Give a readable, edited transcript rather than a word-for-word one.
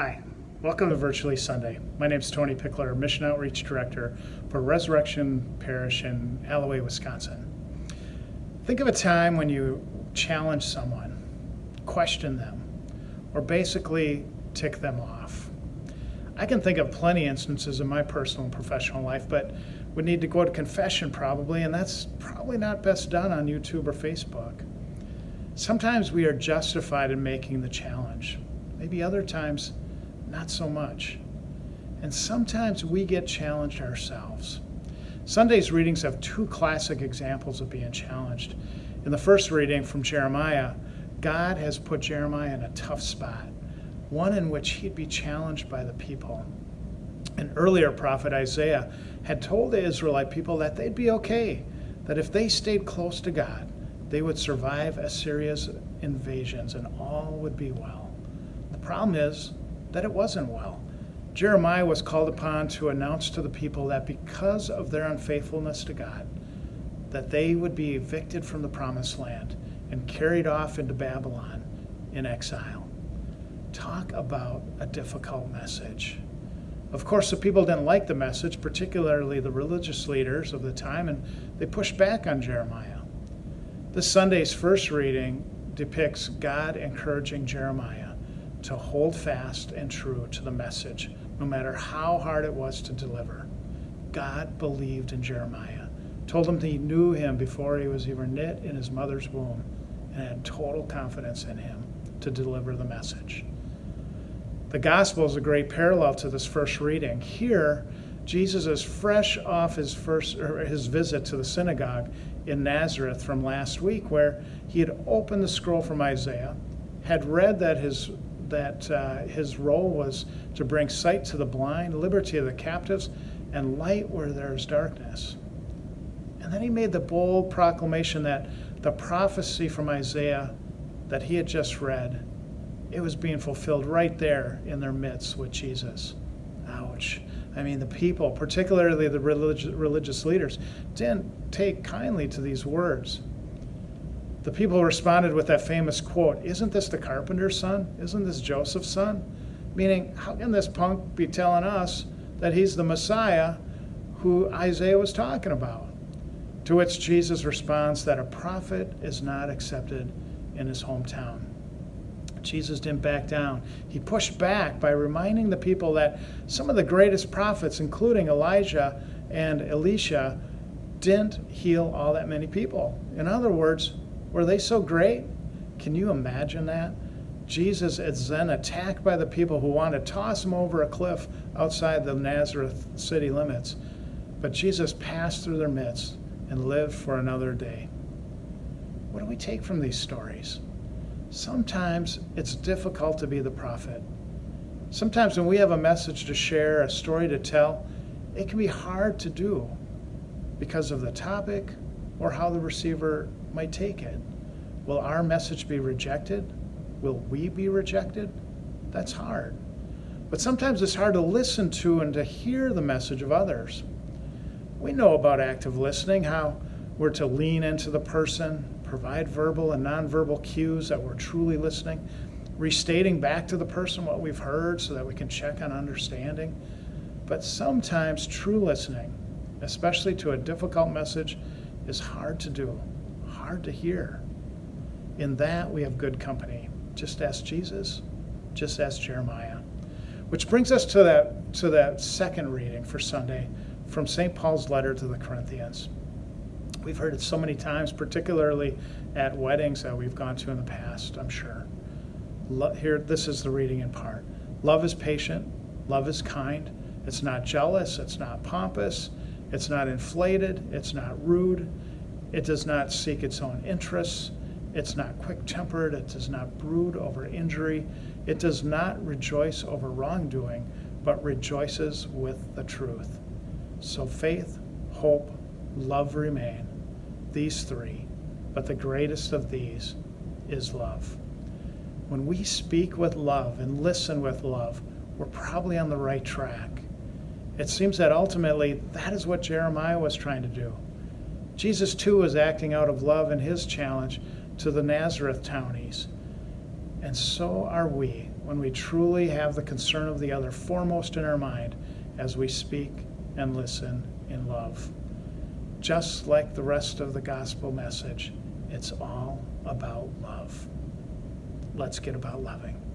Hi, welcome to Virtually Sunday. My name is Tony Pickler, Mission Outreach Director for Resurrection Parish in Alloway, Wisconsin. Think of a time when you challenge someone, question them, or basically tick them off. I can think of plenty of instances in my personal and professional life, but would need to go to confession probably, and that's probably not best done on YouTube or Facebook. Sometimes we are justified in making the challenge. Maybe other times, not so much. And sometimes we get challenged ourselves. Sunday's readings have two classic examples of being challenged. In the first reading from Jeremiah, God has put Jeremiah in a tough spot, one in which he'd be challenged by the people. An earlier prophet, Isaiah, had told the Israelite people that they'd be okay, that if they stayed close to God, they would survive Assyria's invasions and all would be well. The problem is that it wasn't well. Jeremiah was called upon to announce to the people that because of their unfaithfulness to God, that they would be evicted from the promised land and carried off into Babylon in exile. Talk about a difficult message. Of course, the people didn't like the message, particularly the religious leaders of the time, and they pushed back on Jeremiah. This Sunday's first reading depicts God encouraging Jeremiah to hold fast and true to the message, no matter how hard it was to deliver. God believed in Jeremiah, told him that he knew him before he was even knit in his mother's womb, and had total confidence in him to deliver the message. The gospel is a great parallel to this first reading. Here, Jesus is fresh off his visit to the synagogue in Nazareth from last week, where he had opened the scroll from Isaiah, had read that his role was to bring sight to the blind, liberty to the captives, and light where there is darkness. And then he made the bold proclamation that the prophecy from Isaiah that he had just read, it was being fulfilled right there in their midst with Jesus. Ouch. I mean, the people, particularly the religious leaders, didn't take kindly to these words. The people responded with that famous quote, "Isn't this the carpenter's son? Isn't this Joseph's son?" Meaning, how can this punk be telling us that he's the Messiah who Isaiah was talking about? To which Jesus responds that a prophet is not accepted in his hometown. Jesus didn't back down. He pushed back by reminding the people that some of the greatest prophets, including Elijah and Elisha, didn't heal all that many people. In other words, were they so great? Can you imagine that? Jesus is then attacked by the people who want to toss him over a cliff outside the Nazareth city limits. But Jesus passed through their midst and lived for another day. What do we take from these stories? Sometimes it's difficult to be the prophet. Sometimes when we have a message to share, a story to tell, it can be hard to do because of the topic or how the receiver might take it. Will our message be rejected? Will we be rejected? That's hard. But sometimes it's hard to listen to and to hear the message of others. We know about active listening, how we're to lean into the person, provide verbal and nonverbal cues that we're truly listening, restating back to the person what we've heard so that we can check on understanding. But sometimes true listening, especially to a difficult message, is hard to do, hard to hear. In that, we have good company. Just ask Jesus, just ask Jeremiah. Which brings us to that second reading for Sunday from St. Paul's letter to the Corinthians. We've heard it so many times, particularly at weddings that we've gone to in the past, I'm sure. Here, this is the reading in part. Love is patient, love is kind, it's not jealous, it's not pompous, it's not inflated, it's not rude, it does not seek its own interests, it's not quick-tempered, it does not brood over injury, it does not rejoice over wrongdoing, but rejoices with the truth. So faith, hope, love remain, these three, but the greatest of these is love. When we speak with love and listen with love, we're probably on the right track. It seems that ultimately that is what Jeremiah was trying to do. Jesus too was acting out of love in his challenge to the Nazareth townies. And so are we when we truly have the concern of the other foremost in our mind as we speak and listen in love. Just like the rest of the gospel message, it's all about love. Let's get about loving.